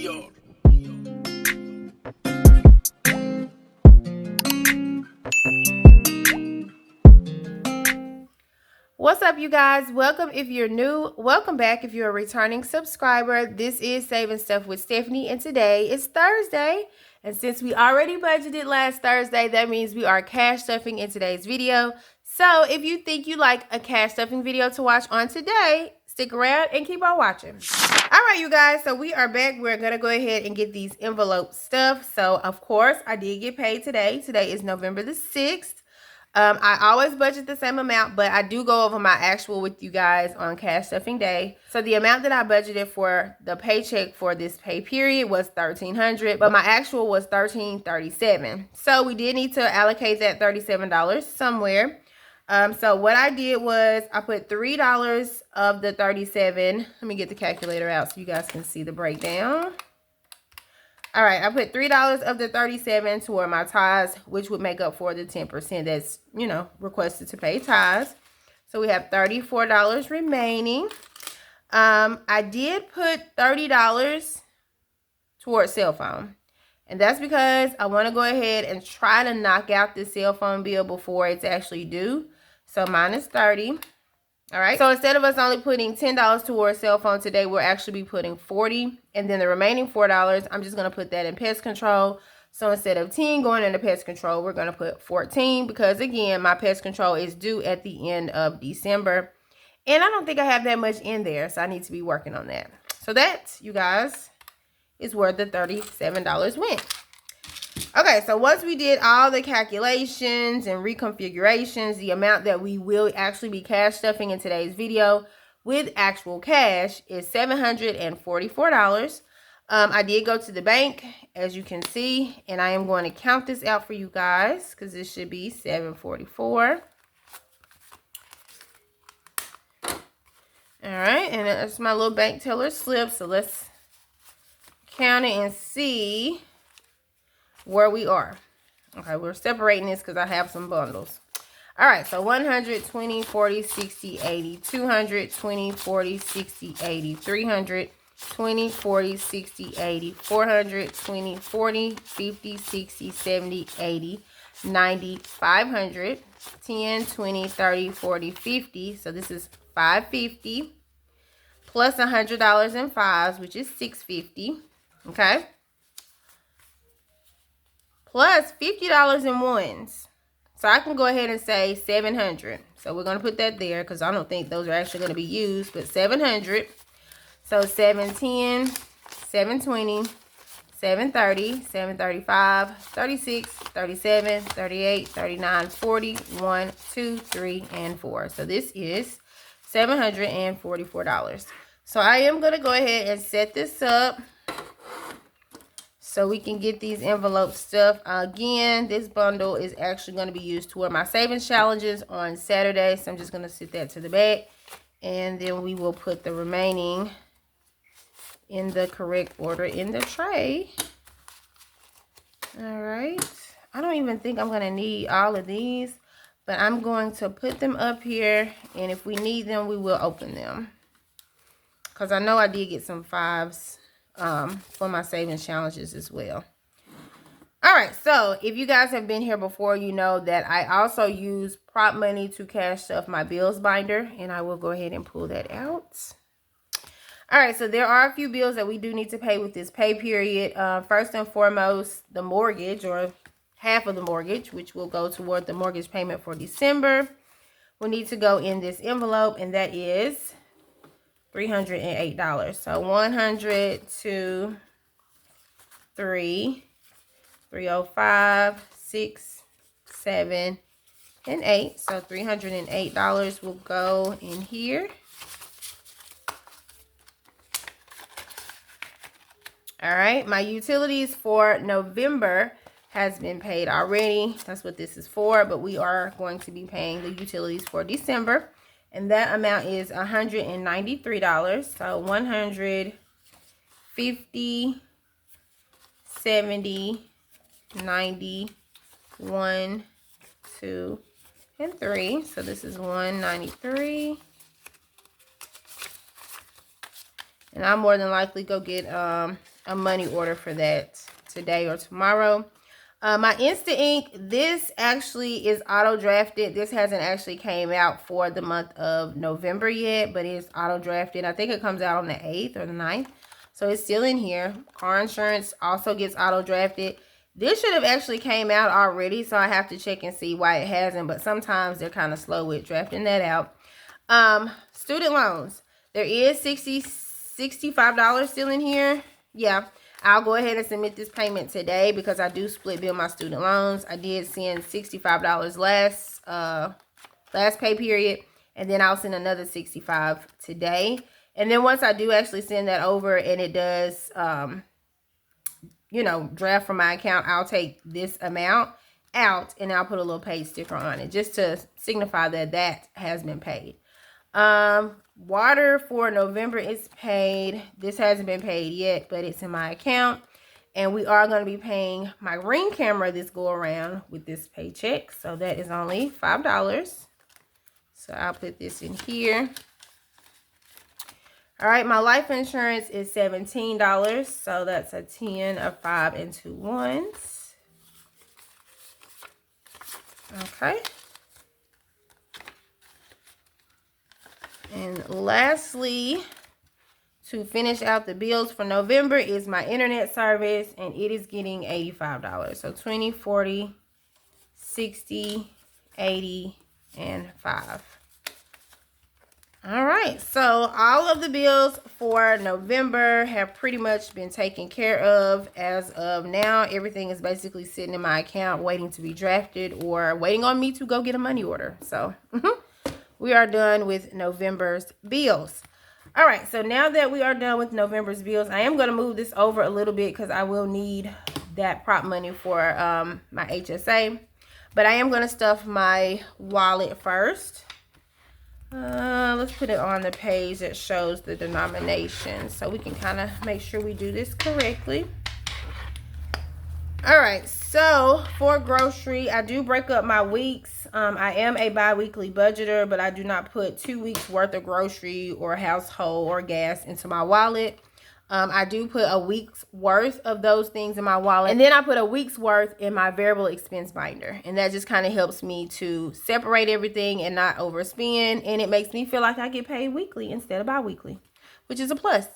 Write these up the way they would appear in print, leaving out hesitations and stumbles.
What's up, you guys? Welcome if you're new. Welcome back if you're a returning subscriber. This is Saving Stuff with Stephanie, and today is Thursday. And since we already budgeted last Thursday, that means we are cash stuffing in today's video. So if you think you like a cash stuffing video to watch on today, stick around and keep on watching. All right, you guys, so we are back. We're going to go ahead and get these envelopes stuffed. So, of course, I did get paid today. Today is November the 6th. I always budget the same amount, but I do go over my actual with you guys on cash stuffing day. So the amount that I budgeted for the paycheck for this pay period was $1,300, but my actual was $1,337. So we did need to allocate that $37 somewhere. So what I did was I put $3 of the 37. Let me get the calculator out so you guys can see the breakdown. All right, I put $3 of the 37 toward my tithes, which would make up for the 10% that's, requested to pay tithes. So we have $34 remaining. I did put $30 towards cell phone. And that's because I want to go ahead and try to knock out this cell phone bill before it's actually due. So minus 30. All right, so instead of us only putting $10 towards cell phone today, we'll actually be putting $40. And then the remaining $4, I'm just going to put that in pest control. So instead of 10 going into pest control, we're going to put 14 because, again, my pest control is due at the end of December. And I don't think I have that much in there, so I need to be working on that. So that, you guys, is where the $37 went. Okay, so once we did all the calculations and reconfigurations, the amount that we will actually be cash stuffing in today's video with actual cash is $744. I did go to the bank, as you can see, and I am going to count this out for you guys because this should be $744. All right, and that's my little bank teller slip, so let's count it and see where we are. Okay, we're separating this because I have some bundles. All right, so 100, 20, 40, 60, 80, 200, 20, 40, 60, 80, 300, 20, 40, 60, 80, 400, 20, 40, 50, 60, 70, 80, 90, 500, 10, 20, 30, 40, 50. So this is $550 plus $100 in fives, which is $650. Okay. Plus $50 in ones. So I can go ahead and say $700. So we're going to put that there because I don't think those are actually going to be used, but $700. So $710, $720, $730, $735, $36, $37, $38, $39, $40, $1, $2, $3, and $4. So this is $744. So I am going to go ahead and set this up so we can get these envelopes stuffed. Again, this bundle is actually going to be used toward my savings challenges on Saturday. So I'm just going to sit that to the back. And then we will put the remaining in the correct order in the tray. All right. I don't even think I'm going to need all of these, but I'm going to put them up here. And if we need them, we will open them. Because I know I did get some fives for my savings challenges as well. All right, so if you guys have been here before, you know that I also use prop money to cash stuff my bills binder, and I will go ahead and pull that out. All right, so there are a few bills that we do need to pay with this pay period. First and foremost, the mortgage, or half of the mortgage, which will go toward the mortgage payment for December, will need to go in this envelope, and that is $308. So 100, 2, 3, 305, 6, 7, and 8. So $308 will go in here. All right, my utilities for November has been paid already. That's what this is for, but we are going to be paying the utilities for December. And that amount is $193. So 150, 70, 90, 1, 2, and 3. So this is 193. And I'll more than likely go get a money order for that today or tomorrow. My Instant Ink, this actually is auto drafted. This hasn't actually came out for the month of November yet, but it's auto drafted. I think it comes out on the 8th or the 9th. So it's still in here. Car insurance also gets auto drafted. This should have actually came out already, so I have to check and see why it hasn't, but sometimes they're kind of slow with drafting that out. Student loans. There is $65 still in here. Yeah. I'll go ahead and submit this payment today because I do split bill my student loans. I did send $65 last pay period, and then I'll send another $65 today. And then once I do actually send that over and it does, you know, draft from my account, I'll take this amount out and I'll put a little paid sticker on it just to signify that that has been paid. Water for November is paid. This hasn't been paid yet, but it's in my account. And we are going to be paying my Ring camera this go around with this paycheck. So that is only $5. So I'll put this in here. All right, my life insurance is $17. So that's a 10, a 5, and 2 ones. Okay. And lastly, to finish out the bills for November is my internet service, and it is getting $85. So 20, 40, 60, 80, and 5. All right, so all of the bills for November have pretty much been taken care of as of now. Everything is basically sitting in my account waiting to be drafted or waiting on me to go get a money order. So we are done with November's bills. All right, so now that we are done with November's bills, I am going to move this over a little bit because I will need that prop money for my HSA. But I am going to stuff my wallet first. Let's put it on the page that shows the denomination so we can kind of make sure we do this correctly. All right, so for grocery, I do break up my weeks. I am a bi-weekly budgeter, but I do not put 2 weeks worth of grocery or household or gas into my wallet. I do put a week's worth of those things in my wallet, and then I put a week's worth in my variable expense binder, and that just kind of helps me to separate everything and not overspend, and it makes me feel like I get paid weekly instead of bi-weekly, which is a plus.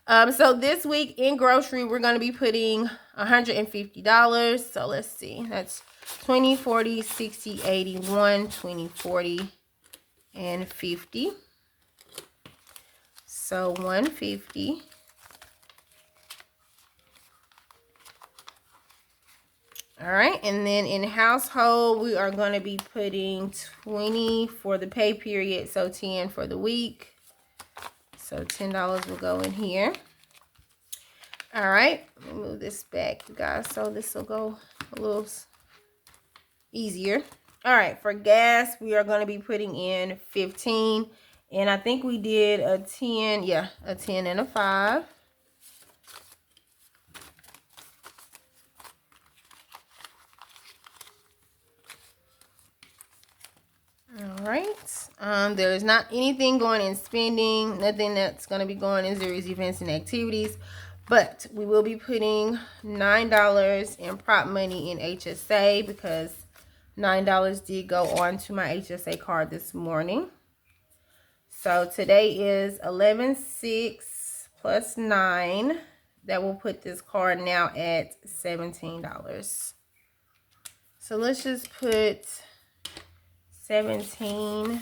So this week in grocery, we're going to be putting $150. So let's see. That's 20, 40, 60, 80, 1, 20, 40, and 50. So 150. All right, and then in household, we are going to be putting 20 for the pay period, so 10 for the week. So $10 will go in here. All right, let me move this back, you guys, so this will go a little easier. All right, for gas, we are going to be putting in 15, and I think we did a 10, yeah, a 10 and a 5. All right, there is not anything going in spending, nothing that's going to be going in series events and activities, but we will be putting $9 in prop money in HSA because $9 did go on to my HSA card this morning. So today is 11/6 plus 9. That will put this card now at $17. So let's just put 17.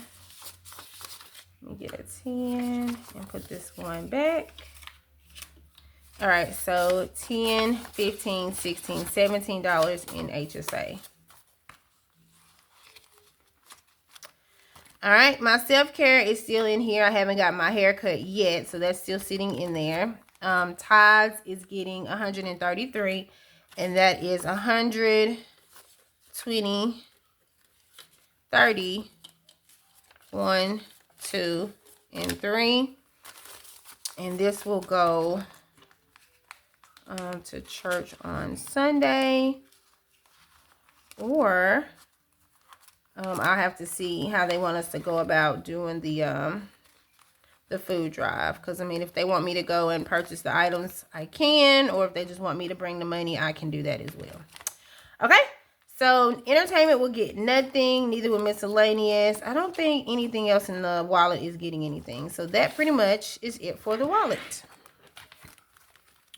Let me get a 10 and put this one back. All right, so 10, 15, 16, $17 in HSA. All right, my self-care is still in here. I haven't got my hair cut yet, so that's still sitting in there. Tithes is getting 133, and that is 100, 20, 30, 1, 2, and 3. And this will go to church on Sunday, or I'll have to see how they want us to go about doing the the food drive. Because, I mean, if they want me to go and purchase the items, I can. Or if they just want me to bring the money, I can do that as well. Okay? So, entertainment will get nothing. Neither will miscellaneous. I don't think anything else in the wallet is getting anything. So, that pretty much is it for the wallet.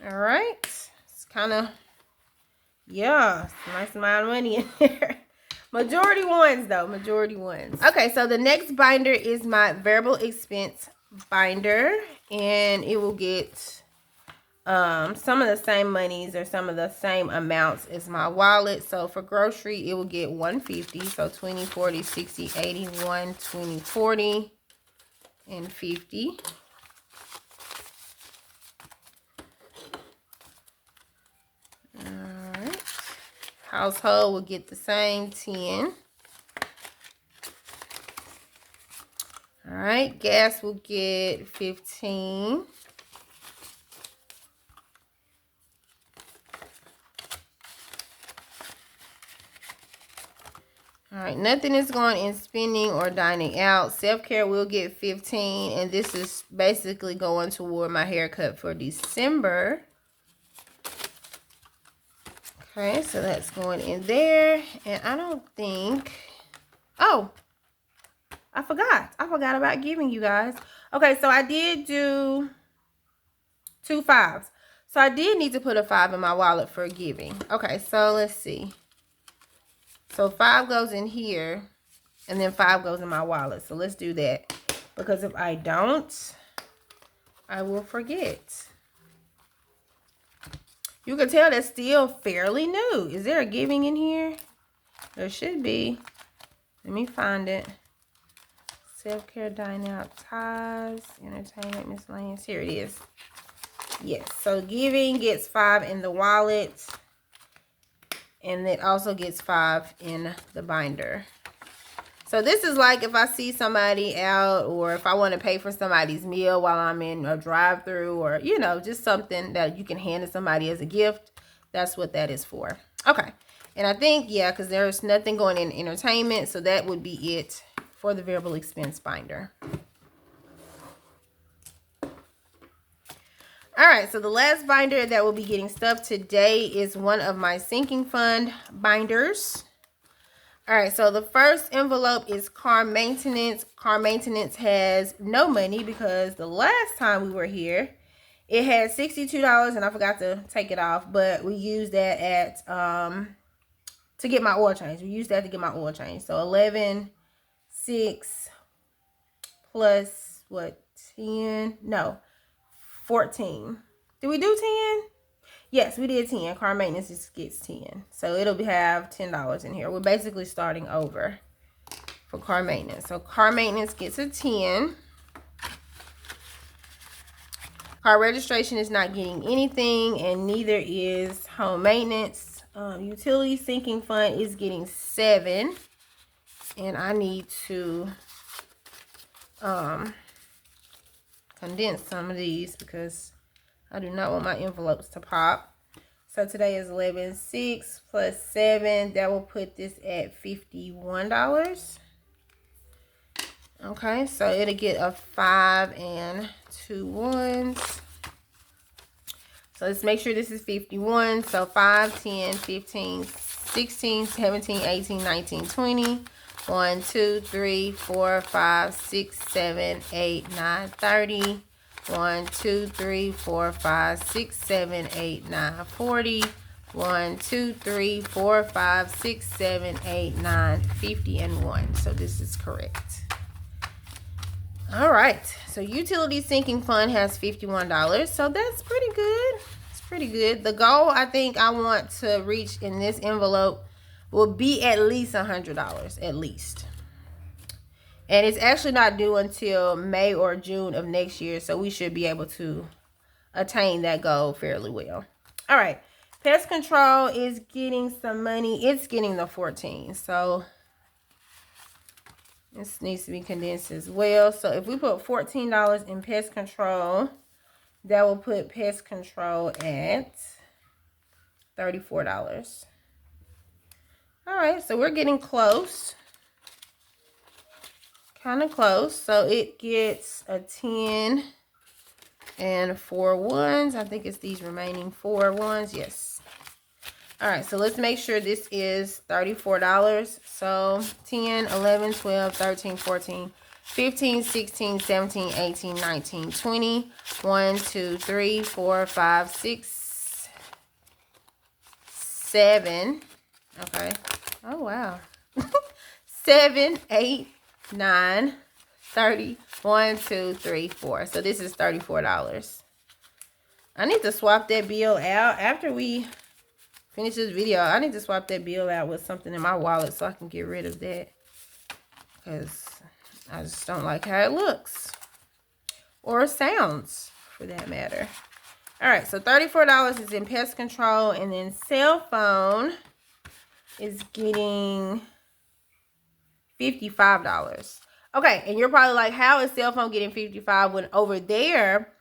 All right. It's kind of, yeah, it's a nice amount of money in there. Majority ones, though. Majority ones. Okay, so the next binder is my variable expense binder. And it will get some of the same monies or some of the same amounts as my wallet. So for grocery, it will get $150. So 20, 40, 60, 80, 1, 20, 40, and 50. All right. Household will get the same 10. All right. Gas will get 15. All right, nothing is going in spending or dining out. Self-care will get 15, and this is basically going toward my haircut for December. Okay, so that's going in there, and I don't think, oh, I forgot about giving you guys. Okay, so I did do 2 5s. So I did need to put a 5 in my wallet for giving. Okay, so let's see. So 5 goes in here, and then 5 goes in my wallet. So let's do that. Because if I don't, I will forget. You can tell that's still fairly new. Is there a giving in here? There should be. Let me find it. Self-care, dine out, ties, entertainment, miscellaneous. Here it is. Yes. So giving gets 5 in the wallet. And it also gets 5 in the binder. So this is like if I see somebody out, or if I want to pay for somebody's meal while I'm in a drive-through, or, you know, just something that you can hand to somebody as a gift. That's what that is for. Okay. And I think, yeah, because there's nothing going in entertainment. So that would be it for the variable expense binder. All right, so the last binder that will be getting stuff today is one of my sinking fund binders. All right, so the first envelope is car maintenance. Car maintenance has no money because the last time we were here, it had $62 and I forgot to take it off, but we used that at to get my oil change. We used that to get my oil change. So 11, 6 plus what, 10? No, 14. Did we do 10? Yes, we did 10. Car maintenance just gets 10. So it'll have $10 in here. We're basically starting over for car maintenance. So car maintenance gets a 10. Car registration is not getting anything, and neither is home maintenance. Utility sinking fund is getting 7. And I need to condense some of these because I do not want my envelopes to pop. So today is 11.6 plus 7. That will put this at $51. Okay, so it'll get a 5 and 2 1s. So let's make sure this is 51. So 5, 10, 15, 16, 17, 18, 19, 20. 1, 2, 3, 4, 5, 6, 7, 8, 9, 30. 1, 2, 3, 4, 5, 6, 7, 8, 9, 40. 1, 2, 3, 4, 5, 6, 7, 8, 9, 50, and 1. So this is correct. All right. So utility sinking fund has $51. So that's pretty good. It's pretty good. The goal I think I want to reach in this envelope will be at least $100, at least. And it's actually not due until May or June of next year, so we should be able to attain that goal fairly well. All right, pest control is getting some money. It's getting the 14, so this needs to be condensed as well. So if we put $14 in pest control, that will put pest control at $34. All right, so we're getting close. kind of close. So it gets a 10 and 4 ones. I think it's these remaining 4 ones. Yes. All right, so let's make sure this is $34. So 10, 11, 12, 13, 14, 15, 16, 17, 18, 19, 20. 1, 2, 3, 4, 5, 6, 7. Okay. Oh, wow. 7, 8, 9, 30. 1, 2, 3, 4. So this is $34. I need to swap that bill out. After we finish this video, I need to swap that bill out with something in my wallet so I can get rid of that. Because I just don't like how it looks. Or sounds, for that matter. Alright, so $34 is in pest control. And then cell phone is getting $55. Okay, and you're probably like, how is cell phone getting $55 when over there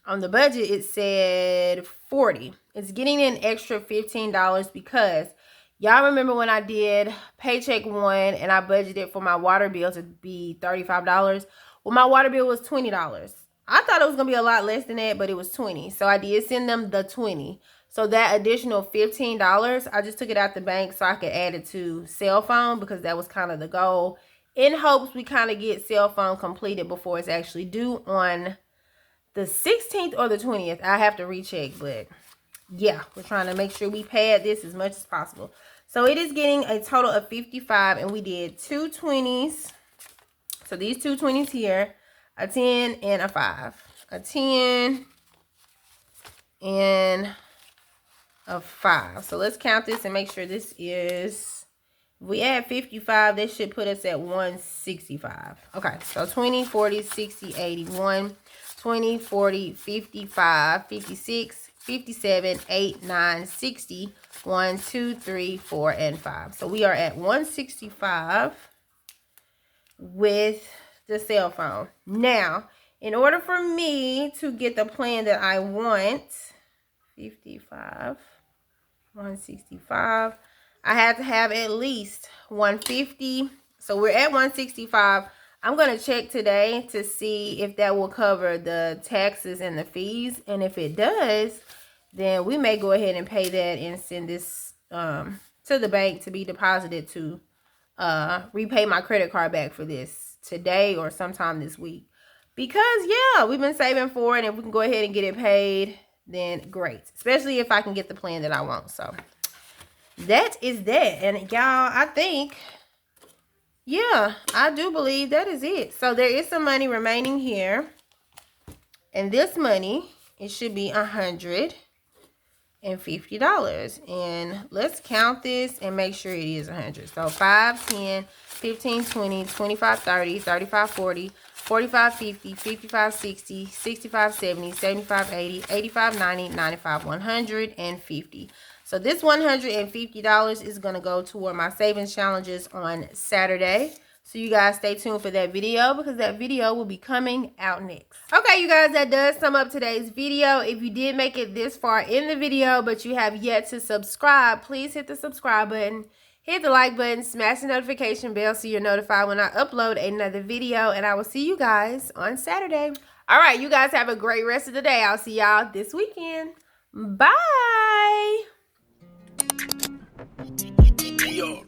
on the budget it said $40? It's getting an extra $15 because y'all remember when I did Paycheck 1 and I budgeted for my water bill to be $35? Well, my water bill was $20. I thought it was going to be a lot less than that, but it was $20. So I did send them the $20. So that additional $15, I just took it out the bank so I could add it to cell phone because that was kind of the goal. In hopes we kind of get cell phone completed before it's actually due on the 16th or the 20th. I have to recheck, but yeah, we're trying to make sure we pad this as much as possible. So it is getting a total of $55, and we did 2 20s. So these 2 20s here, a 10 and a 5. A 10 and a 5. So let's count this and make sure this is, if we add 55, this should put us at 165. Okay, so 20, 40, 60, 81, 20, 40, 55, 56, 57, 8, 9, 60, 1, 2, 3, 4, and 5. So we are at 165 with the cell phone. Now, in order for me to get the plan that I want, 55, 165, I had to have at least 150. So we're at 165. I'm going to check today to see if that will cover the taxes and the fees. And if it does, then we may go ahead and pay that and send this to the bank to be deposited to repay my credit card back for this today or sometime this week. Because, yeah, we've been saving for it. And if we can go ahead and get it paid, then great. Especially if I can get the plan that I want. So that is that. And y'all, I think, yeah, I do believe that is it. So there is some money remaining here. And this money, it should be $150. And let's count this and make sure it is 100. So 5, 10, 15, 20, 25, 30, 35, 40, 45, 50, 55, 60, 65, 70, 75, 80, 85, 90, 95, 150. So this $150 is going to go toward my savings challenges on Saturday. So you guys stay tuned for that video because that video will be coming out next. Okay, you guys, that does sum up today's video. If you did make it this far in the video, but you have yet to subscribe, please hit the subscribe button, hit the like button, smash the notification bell so you're notified when I upload another video. And I will see you guys on Saturday. All right, you guys have a great rest of the day. I'll see y'all this weekend. Bye. Yo.